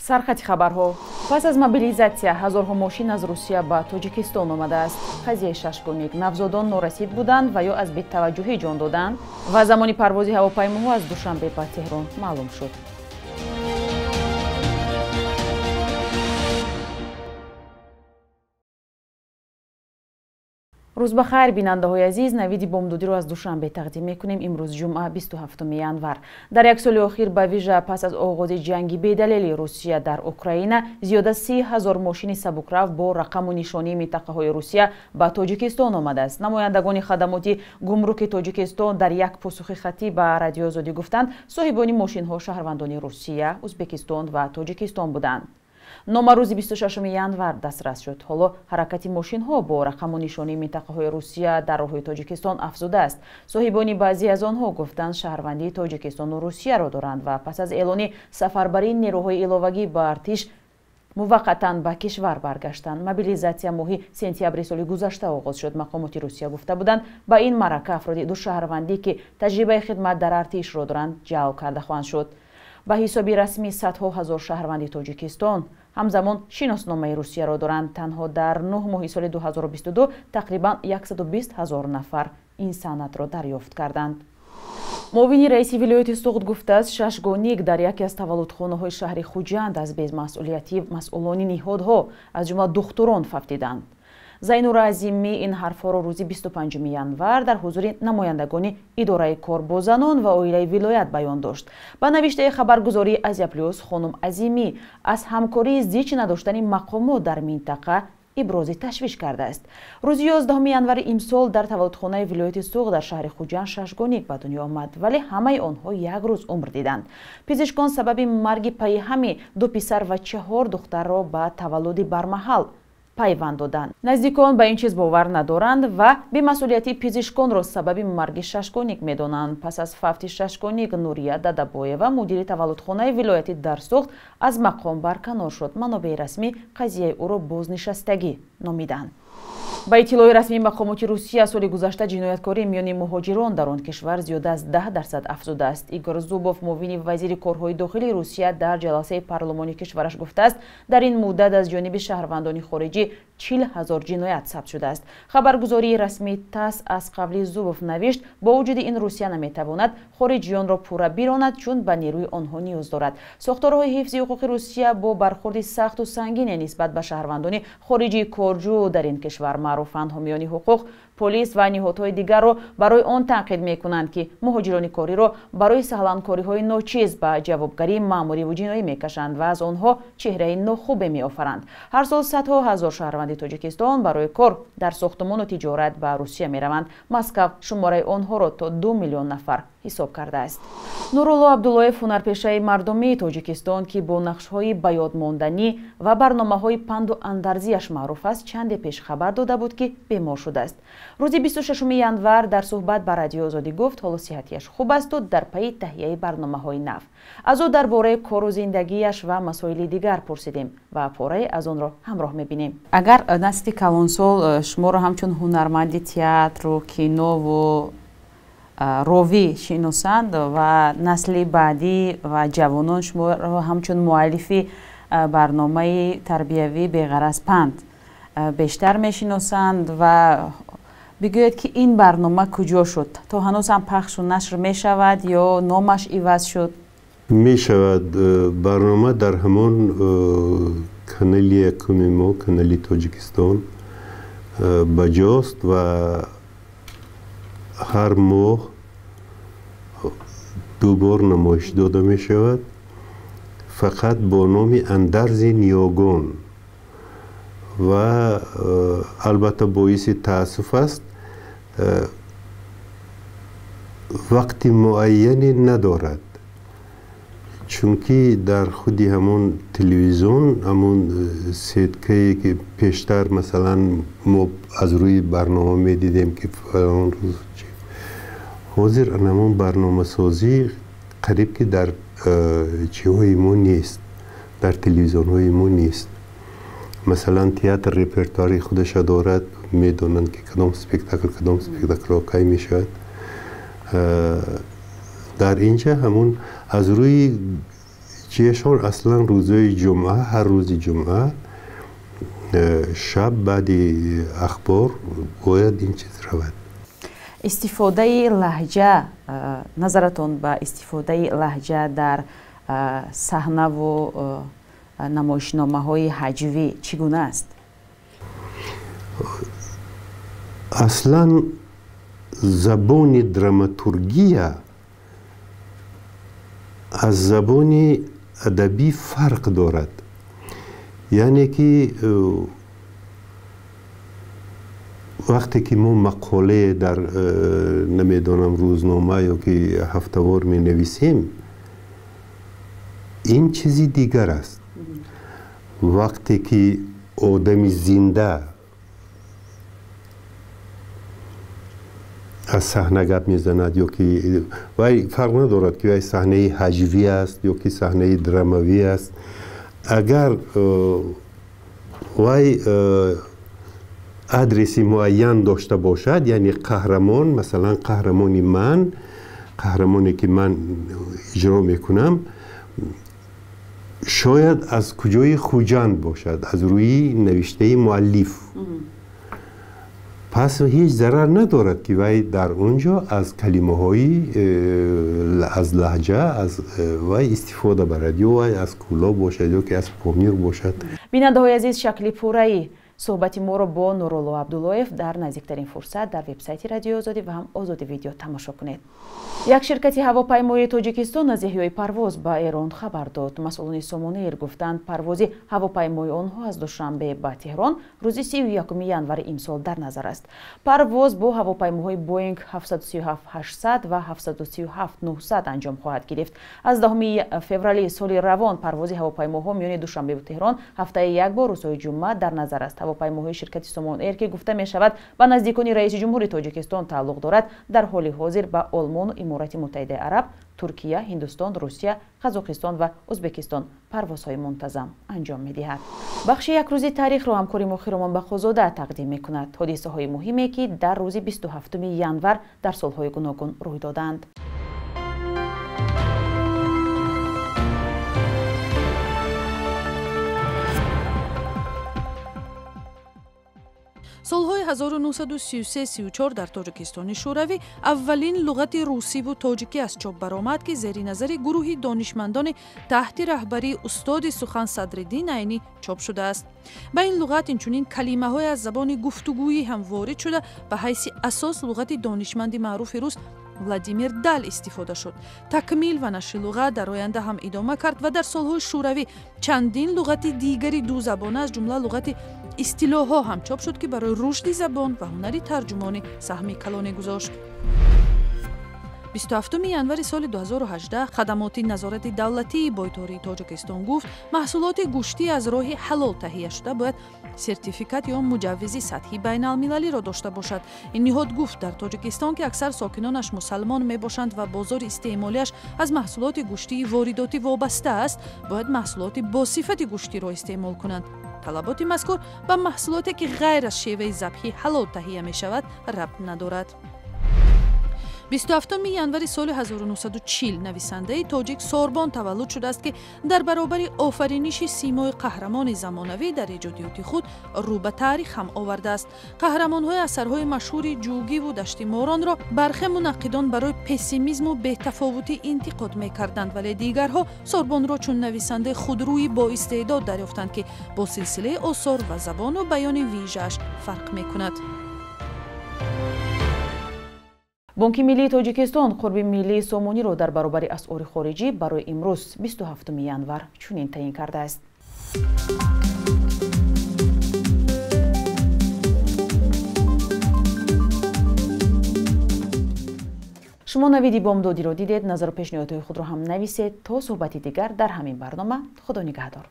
سرخط خبرها پس از موبیلیزاسیا هزارها ماشین از روسیه به تاجیکستان آمده است. قضیه ششگانیک نوزادان نارسید بودند و یا از بی‌توجهی جان دادند و زمان پرواز هواپیماها از دوشنبه به تهران معلوم شد. روز بخیر بیننده های عزیز، نوید بامدادی رو از دوشنبه تقدیم میکنیم. امروز جمعه 27 ینور. در یک سال اخیر به ویژه پس از آغاز جنگ بی‌دلیل روسیه در اوکراین، زیاد از 30,000 ماشین سبکرو با رقم و نشانی منطقه های روسیه به تاجیکستان آمده است. نمایندگان خدماتی گمرک تاجیکستان در یک پاسخ خطی به رادیو آزادی گفتند صاحبان ماشین ها شهروندان روسیه، ازبکستان و تاجیکستان بودند. نامه روز 26 ینور دسترس شد. حالا حرکت ماشین ها با رقم و نشانی منطقه های روسیه در راههای تاجیکستان افزوده است. صاحبان بعضی از آنها گفتند شهروندی تاجیکستان و روسیه را دارند و پس از اعلان سفربری نیروهای علاوگی به ارتش موقتا به کشور برگشتند. موبیلیزاسیا ماهی سپتامبر سال گذشته آغاز شد. مقامات روسیه گفته بودند با این معرکه افراد دو شهروندی که تجربه خدمت در ارتش را دارند جلب کرده خواهند شد. به حساب رسمی صدها هزار شهروند تاجیکستان همزمان شناسنامه روسیه را دارند. تنها در 9 ماه سال 2022 تقریبا 120,000 نفر این سند را دریافت کردند. معاون رئیس ولایت سوغد گفته است ششگانیک در یکی از تولدخانه‌های شهر خوجند از بیز مسئولیتی مسئولان نهادها از جمله دختران فهمیدند. زینور عظیمی این حرفها را روز 25 ینور در حضور نمایندگان اداره کار با زنان و عائله ولایت بیان داشت. با نوشته خبرگزاری آزیا پلوس، خانم عظیمی از همکاری زیچ نداشتن مقامات در منطقه ابراز تشویش کرده است. روز 11 ینور امسال در تولدخانه ولایت سوغد در شهر خوجند ششگانیک به دنیا آمد، ولی همه آنها یک روز عمر دیدند. پزشکان سبب مرگ پی همه 2 پسر و 4 دختر را به تولد برمحل پیوند دادند. نزدیکان به این چیز باور ندارند و بی‌مسئولیتی پزشکان را سبب مرگ ششگانیک می‌دانند. پس از فوت ششگانیک، نوریه دادابویوا مدیر تولدخانه ولایتی در سوغد از مقام برکنار شد. منابع رسمی قضیه او را بازنشستگی نامیدند. با اطلاع رسمی مقامات روسیه سال گذشته جنایتکاری میان مهاجران در آن کشور زیاده از 10% افزوده است. ایگور زوبوف معاون وزیر کارهای داخلی روسیه در جلسه پارلمانی کشورش گفته است در این مدت از جانب شهروندان خارجی 40,000 جنایت ثبت شده است. خبرگزاری رسمی تاس از قبل زوبوف نوشت با وجود این روسیه نمیتواند خارجیان را پورا بیراند چون به نیروی آنها نیاز دارد. ساختارهای حفظ حقوق روسیه با برخورد سخت و سنگین نسبت به شهروندان خارجی کارجو در این کشور معروفند. حامیان حقوق، پلیس و نهادهای دیگر را برای آن تاکید میکنند که مهاجران کاری را برای سهلانکاری‌های ناچیز به جوابگری مأموری و جنایی میکشند و از آنها چهره ناخوبی میآفرند. هر سال صدها هزار شهروند تاجیکستان برای کار در ساختمان و تجارت به روسیه میروند. مسکو شماره آنها را تا 2 میلیون نفر حساب کرده است. نورالله عبداللهیف، هنرپیشه مردمی تاجیکستان که با نقش‌های بیاد ماندنی و برنامه‌های پند و اندرزیش معروف است، چند پیش خبر داده بود که بیمار شده است. روز 26 ینور در صحبت با رادیو آزادی گفت حال صحتیش خوب است و در پی تهیه برنامه‌های نو. از او درباره کار و زندگیش و مسائل دیگر پرسیدیم و پاره از آن را همراه می‌بینیم. اگر نسل کلانسال شما را همچون هنرمند تئاتر و کینو و روی شناسند و نسل بعدی و جوانان شما را همچون مؤلفی برنامه تربیوی بغرض پند بیشتر میشناسند و بگوید که این برنامه کجا شد؟ تا هنوز هم پخش و نشر می شود یا نامش عوض شد؟ می شود. برنامه در همان کانال یکم ما، کانال تاجیکستان بجاست و هر ماه 2 بار نمایش داده می شود، فقط با نام اندرز نیاگان و البته باعث تأسف است وقت معینی ندارد، چونکه در خودی همون تلویزیون همون سیتکه‌ای که پیشتر مثلا ما از روی برنامه می دیدیم که فلان روز حاضر همون برنامه سازی قریب که در چیهای ما نیست، در تلویزیون های ما نیست. مثلا تئاتر رپرتواری خودش دارد، میدونن که کدام سپکتاکل واقعی می شود. در اینجا همون از روی جشن اصلا روزهای جمعه، هر روز جمعه شب بعد اخبار باید این چیز رود. استفاده لهجه، نظرتون به استفاده لهجه در صحنه و نمایشنامه‌های هجوی چگونه است؟ اصلا زبان دراماتورگی از زبان ادبی فرق دارد. یعنی که وقتی که ما مقاله در نمیدونم روزنامه یا که هفته‌وار می نویسیم، این چیزی دیگر است. وقتی که آدمی زنده از صحنه گپ میزند یا که وای فرق ندارد که وای صحنه هجوی است یا که صحنه دراموی است، اگر وای ادرسی معین داشته باشد، یعنی قهرمان، مثلا قهرمانی من، قهرمانی که من اجرا میکنم شاید از کجای خوجند باشد، از روی نوشته مؤلف. پس هیچ ضرر ندارد که وای در اونجا از کلمه های از لهجه از وای استفاده برد، یا وای از کولا باشد یا که از پامیر باشد. بیننده های عزیز، شکلی پورایی صحبتی ما رو با نورالله عبداللهیف در نزدیکترین فرصت در وبسایت رادیو آزادی و هم آزادی ویدیو تماشا کنید. یک شرکت هواپیمایی تاجیکستان از احیای پرواز به ایران خبر داد. مسئولان سامانه ایر گفتند پرواز هواپیمای آنها از دوشنبه به تهران روز 31 ینور امسال در نظر است. پرواز با هواپیماهای بوینگ 737-800 و 737-900 انجام خواهد گرفت. از 10 فوریه سال روان پرواز هواپیماها میان دوشنبه به تهران هفته یک بار روزهای جمعه در نظر است. هواپیماهای شرکت سامان ایر که گفته می شود به نزدیکان رئیس جمهور تاجیکستان تعلق دارد، در حال حاضر به آلمان و امارات متحده عرب، ترکیه، هندوستان، روسیه، قزاقستان و ازبکستان پروازهای منتظم انجام می دهد. بخش یک روزی تاریخ را همکاری مخیرمان بخوزاده تقدیم می کند. حادثه های مهمی که در روز 27 ینور در سالهای گوناگون روی دادند. سالهای 1933-34 در تاجیکستان شوروی اولین لغت روسی و تاجیکی از چاپ برآمد که زیر نظر گروهی دانشمندان تحت رهبری استاد سخن صدرالدین عینی چاپ شده است. به این لغت اینچنین کلمه‌های از زبان گفتگویی هم وارد شده به حیث اساس لغت دانشمند معروف روس ولادیمیر دال استفاده شد. تکمیل و نشر لغت در آینده هم ادامه کرد و در سالهای شوروی چندین لغت دیگری دو زبانه از جمله لغت اصطلاح‌ها هم چاپ شد که برای رشد زبان و هنر ترجمانی سهمی کلانی گذاشت. 27 ینور سال 2018 خدمات نظارت دولتی بایداری تاجیکستان گفت محصولات گوشتی از راه حلال تهیه شده باید سرتیفیکات یا مجوز سطحی بین المللی را داشته باشد. این نهاد گفت در تاجیکستان که اکثر ساکنانش مسلمان می باشند و بازار استعمالیش از محصولات گوشتی وارداتی وابسته است، باید محصولات با صفت گوشتی را استعمال کنند. طلبات مذکور به محصولاتی که غیر از شیوه ذبحی حلال تهیه می شود ربط ندارد. 27 ینور سال 1940 نویسنده تاجیک ساربان تولد شده است که در برابر آفرینش سیمای قهرمان زمانوی در ایجادیات خود رو به تاریخ هم آورده است. قهرمان‌های اثرهای مشهور جوگی و دشت ماران را برخی منقدان برای پسیمیسم و بی‌تفاوتی انتقاد می‌کردند، ولی دیگرها ساربان را چون نویسنده خودرویی با استعداد دریافتند که با سلسله آثار و زبان و بیان ویژه‌اش فرق می‌کند. بانک ملی تاجیکستان قرب ملی سامانی را در برابر اسعار خارجی برای امروز 27 ینور چنین تعیین کرده است. شما نویدی بامدادی را دیدید. نظر و پیشنهادهای خود را هم نویسید. تا صحبتی دیگر در همین برنامه، خدا نگهدار.